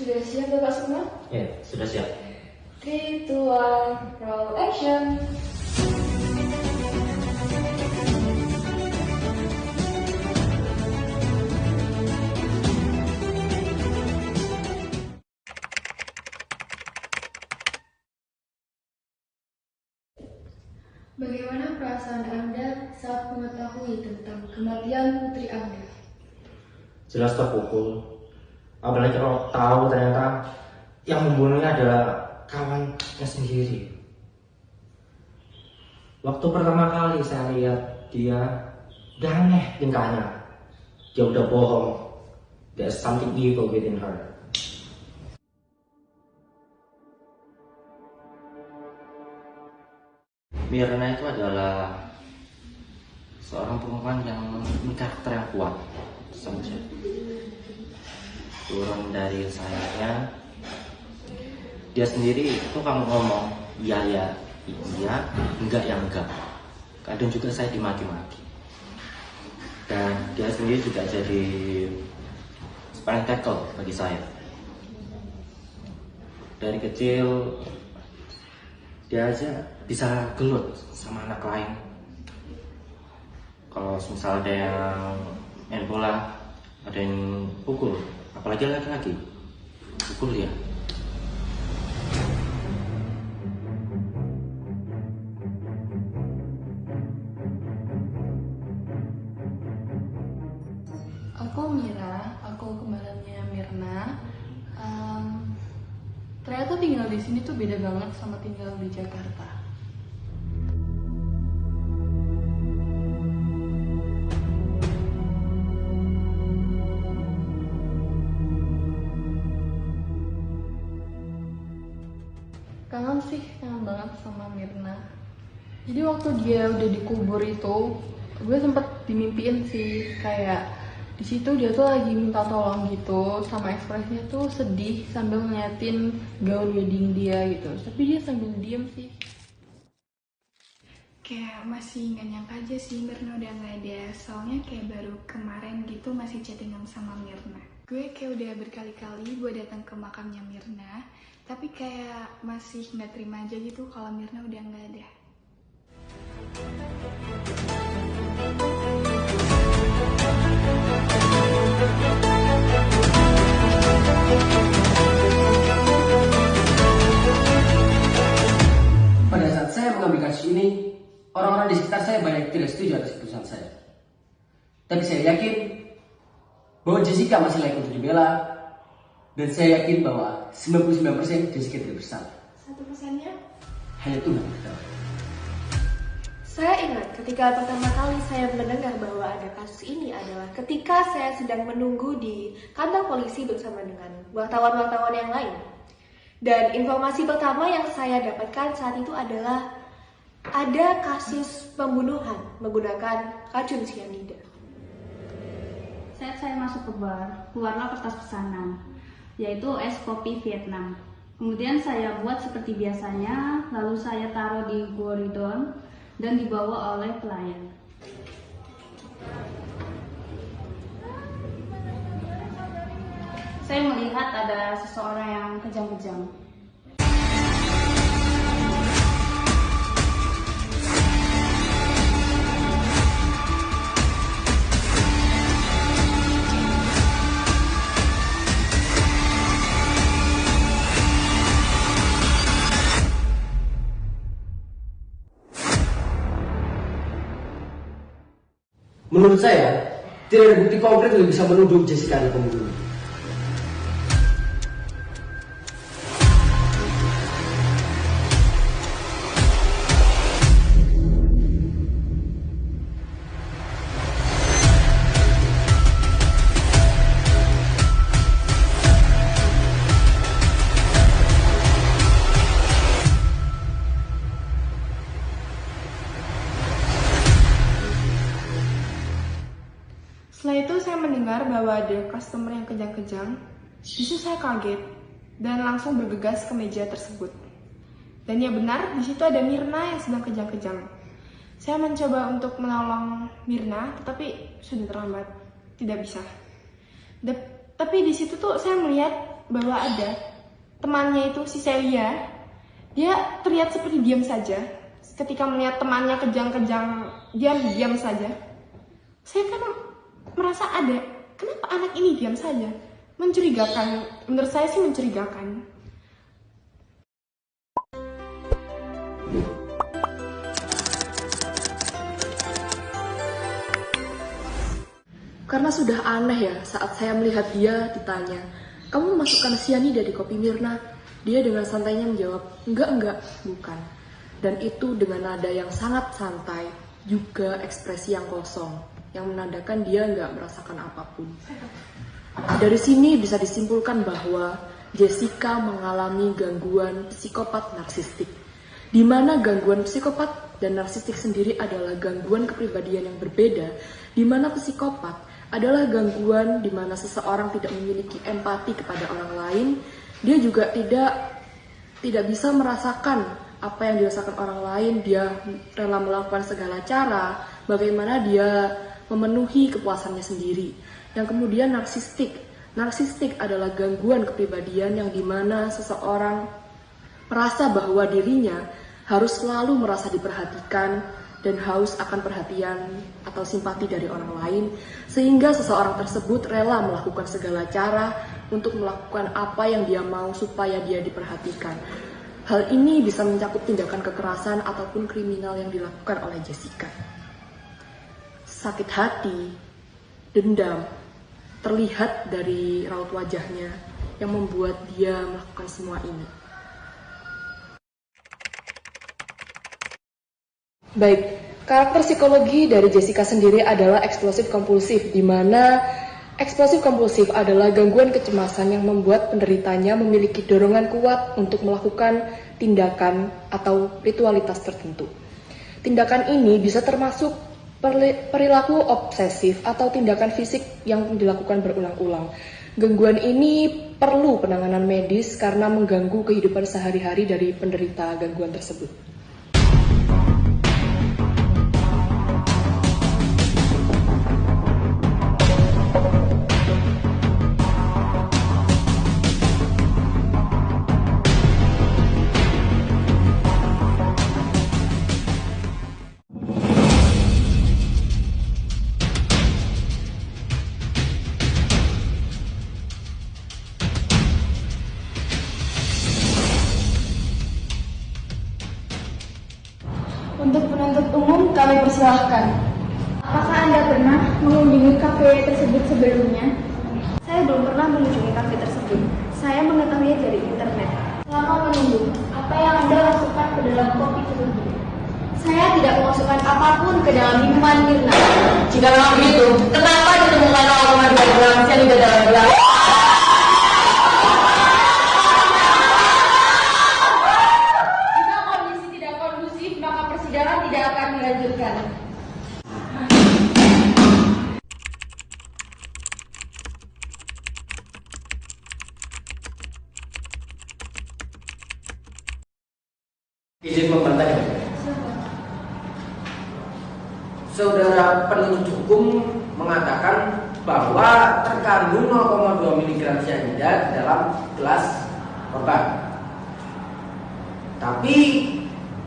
Sudah siap Bapak semua? Ya, sudah siap. 3, 2, 1, roll action! Bagaimana perasaan Anda saat mengetahui tentang kematian putri Anda? Jelas terpukul. Apalagi kalau tahu ternyata yang membunuhnya adalah kawannya sendiri. Waktu pertama kali saya lihat dia, udah aneh tingkahnya. Dia udah bohong. There's something evil within her. Mirna itu adalah seorang perempuan yang memiliki karakter yang kuat. Saja. Turun dari sayapnya, dia sendiri itu kalau ngomong iya ya iya, enggak ya enggak. Kadang juga saya dimaki-maki. Dan dia sendiri juga jadi sparring tackle bagi saya. Dari kecil dia aja bisa gelut sama anak lain. Kalau misalnya ada yang main bola, ada yang pukul, apalagi laki-laki, pukul dia. Aku Mira, aku kembarannya Mirna. Ternyata tinggal di sini tuh beda banget sama tinggal di Jakarta. Kangen banget sama Mirna. Jadi waktu dia udah dikubur itu, gue sempet dimimpiin sih, kayak di situ dia tuh lagi minta tolong gitu, sama ekspresinya tuh sedih sambil ngeliatin gaun wedding dia gitu. Tapi dia sambil diem sih. Kayak masih nggak nyangka aja sih Mirna udah nggak ada, soalnya kayak baru kemarin gitu masih chattingan sama Mirna. Gue kayak udah berkali-kali gue datang ke makamnya Mirna, tapi kayak masih nggak terima aja gitu kalau Mirna udah nggak ada. Pada saat saya mengambil kasus ini, orang-orang di sekitar saya banyak tidak setuju atas keputusan saya. Tapi saya yakin bahwa Jessica masih layak untuk dibela, dan saya yakin bahwa 99% Jessica tidak bersalah. 1%-nya? Hanya Tuhan yang tahu. Saya ingat ketika pertama kali saya mendengar bahwa ada kasus ini adalah ketika saya sedang menunggu di kantor polisi bersama dengan wartawan-wartawan yang lain. Dan informasi pertama yang saya dapatkan saat itu adalah ada kasus pembunuhan menggunakan racun cyanida. Saat saya masuk ke bar, keluarlah kertas pesanan, yaitu es kopi Vietnam. Kemudian saya buat seperti biasanya, lalu saya taruh di goridon dan dibawa oleh pelayan. Saya melihat ada seseorang yang kejang-kejang. Menurut saya, tidak ada bukti konkret yang bisa menuduh Jessica adalah pembunuh. Setelah itu saya mendengar bahwa ada customer yang kejang-kejang. Di situ saya kaget dan langsung bergegas ke meja tersebut. Dan ya benar, di situ ada Mirna yang sedang kejang-kejang. Saya mencoba untuk menolong Mirna, tetapi sudah terlambat, tidak bisa. Tapi di situ tuh saya melihat bahwa ada temannya itu si Celia, dia terlihat seperti diam saja. Ketika melihat temannya kejang-kejang, dia diam saja. Saya kan merasa ada, kenapa anak ini diam saja? Mencurigakan, menurut saya sih mencurigakan. Karena sudah aneh ya saat saya melihat dia ditanya, "Kamu memasukkan sianida di kopi Mirna?" Dia dengan santainya menjawab, enggak, bukan." Dan itu dengan nada yang sangat santai, juga ekspresi yang kosong, yang menandakan dia nggak merasakan apapun. Dari sini bisa disimpulkan bahwa Jessica mengalami gangguan psikopat narsistik, di mana gangguan psikopat dan narsistik sendiri adalah gangguan kepribadian yang berbeda, di mana psikopat adalah gangguan di mana seseorang tidak memiliki empati kepada orang lain, dia juga tidak bisa merasakan apa yang dirasakan orang lain, dia rela melakukan segala cara, bagaimana dia memenuhi kepuasannya sendiri. Yang kemudian narsistik adalah gangguan kepribadian yang dimana seseorang merasa bahwa dirinya harus selalu merasa diperhatikan dan haus akan perhatian atau simpati dari orang lain, sehingga seseorang tersebut rela melakukan segala cara untuk melakukan apa yang dia mau supaya dia diperhatikan. Hal ini bisa mencakup tindakan kekerasan ataupun kriminal yang dilakukan oleh Jessica. Sakit hati, dendam, terlihat dari raut wajahnya yang membuat dia melakukan semua ini. Baik, karakter psikologi dari Jessica sendiri adalah eksplosif kompulsif, di mana eksplosif kompulsif adalah gangguan kecemasan yang membuat penderitanya memiliki dorongan kuat untuk melakukan tindakan atau ritualitas tertentu. Tindakan ini bisa termasuk perilaku obsesif atau tindakan fisik yang dilakukan berulang-ulang. Gangguan ini perlu penanganan medis karena mengganggu kehidupan sehari-hari dari penderita gangguan tersebut. Untuk penuntut umum, kami persilahkan. Apakah Anda pernah mengunjungi kafe tersebut sebelumnya? Saya belum pernah mengunjungi kafe tersebut. Saya mengetahuinya dari internet. Selama menunggu, apa yang Anda masukkan ke dalam kopi tersebut? Saya tidak memasukkan apapun ke dalam minuman Mirna. Jika memang begitu, kenapa ditemukan 0,2 gram sianida dalam gelas? Jika kondisi tidak kondusif, maka persidangan tidak akan dilanjutkan. Izin membantah ya. Saudara penuntut hukum mengatakan bahwa terkandung 0,2 mg cyanida di dalam gelas korban. Tapi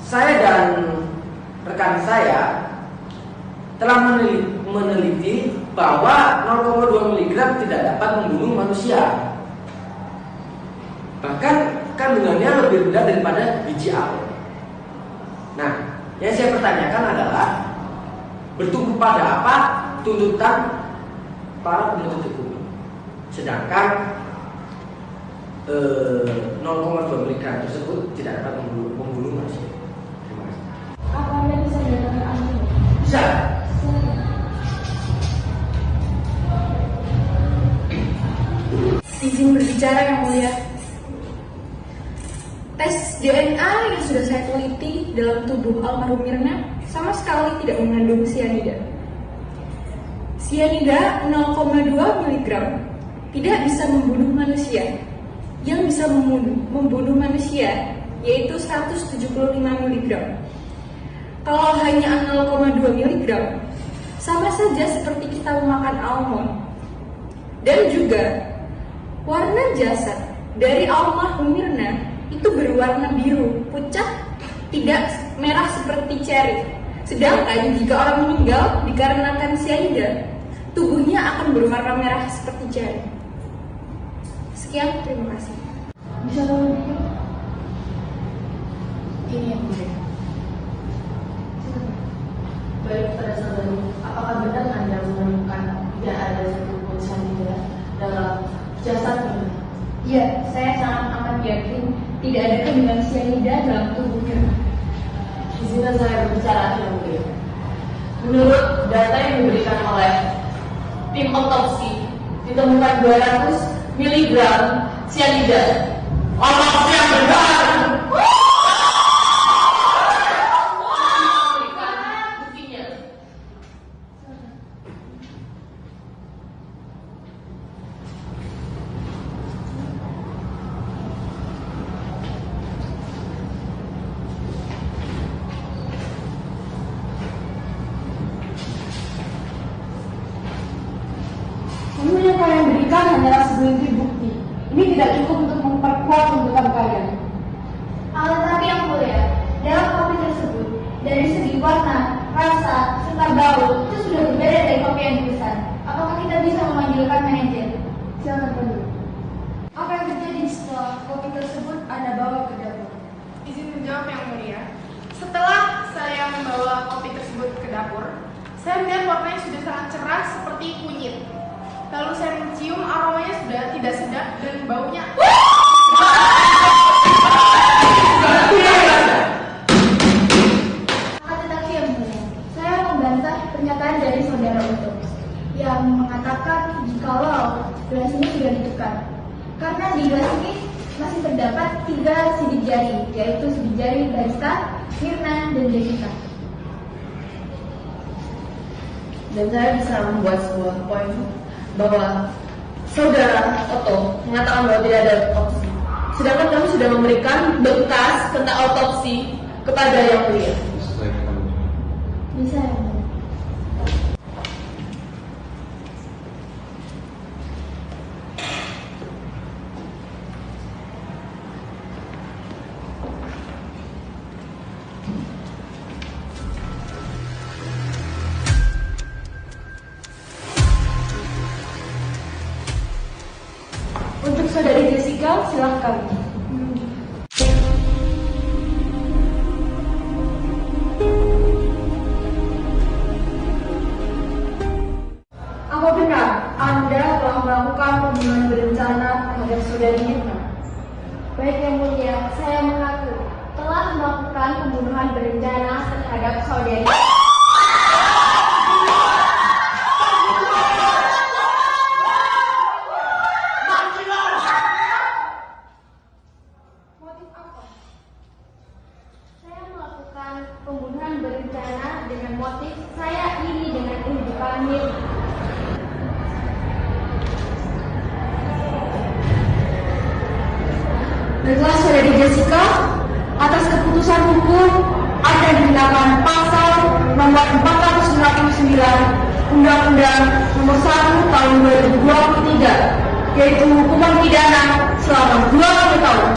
saya dan rekan saya telah meneliti bahwa 0,2 mg tidak dapat membunuh manusia. Bahkan kandungannya lebih rendah daripada biji apel. Nah, yang saya pertanyakan adalah bertumbuh pada apa tuntutan para penuntut hukum, sedangkan 0,2 mg tersebut tidak dapat membunuh manusia. Terima kasih. Apa Anda bisa mendatangkan ahli? Bisa. Izin berbicara yang mulia. Tes DNA yang sudah saya teliti dalam tubuh almarhum Mirna sama sekali tidak mengandung sianida. Sianida 0,2 mg tidak bisa membunuh manusia. Yang bisa membunuh manusia yaitu 175 mg. Kalau hanya 0,2 mg, sama saja seperti kita memakan almond. Dan juga warna jasad dari almarhum Mirna itu berwarna biru, pucat, tidak merah seperti cherry. Sedangkan jika orang meninggal dikarenakan cyanida, tubuhnya akan berwarna merah seperti cherry. Sekian, terima kasih. Bisa tolong dikit? Ini yang mulia. Baik pada saudari, apakah benar Anda menemukan tidak ada satupun cyanida dalam jasad Mirna? Iya, saya sangat amat yakin tidak ada kandungan cyanida dalam tubuh Mirna. Izinkan saya berbicara yang mulia. Menurut data yang diberikan oleh tim otopsi, ditemukan 200 mg cyanida. Otopsi yang benar. Buktinya. Namun yang kalian berikan hanyalah segelintir bukti. Ini tidak cukup untuk memperkuat tuntutan kalian. Tetapi yang mulia, dalam kopi tersebut, dari segi warna, rasa, serta bau, itu sudah berbeda dari kopi yang dipesan. Apakah kita bisa memanggilkan manajer? Silakan dulu. Apa yang terjadi setelah kopi tersebut Anda bawa ke dapur? Izin menjawab yang mulia. Setelah saya membawa kopi tersebut ke dapur, saya melihat warnanya sudah sangat cerah seperti kunyit. Lalu saya mencium aromanya sudah tidak sedap dan baunya. Tetapi yang mulia, saya membantah pernyataan dari saudara Uto yang mengatakan jikalau gelas ini sudah ditukar. Karena di gelas ini masih terdapat 3 sidik jari, yaitu sidik jari barista, Mirna, dan Jessica. Dan saya bisa membuat sebuah poin bahwa saudara Otto mengatakan bahwa tidak ada otopsi, sedangkan kami sudah memberikan berkas tentang otopsi kepada yang mulia. Bisa yang mulia. Untuk saudari Jessica, silahkan. Apa benar Anda telah melakukan pembunuhan berencana terhadap saudari Mirna? Baik yang mulia, saya mengaku telah melakukan pembunuhan berencana terhadap saudari. Motif apa? Saya melakukan pembunuhan berencana dengan motif saya iri dengan kehidupan Mirna. Baiklah saudari Jessica, atas keputusan hukum Anda dikenakan pasal nomor 459 Undang-Undang nomor 1 tahun 2023, yaitu hukuman pidana selama 20 tahun.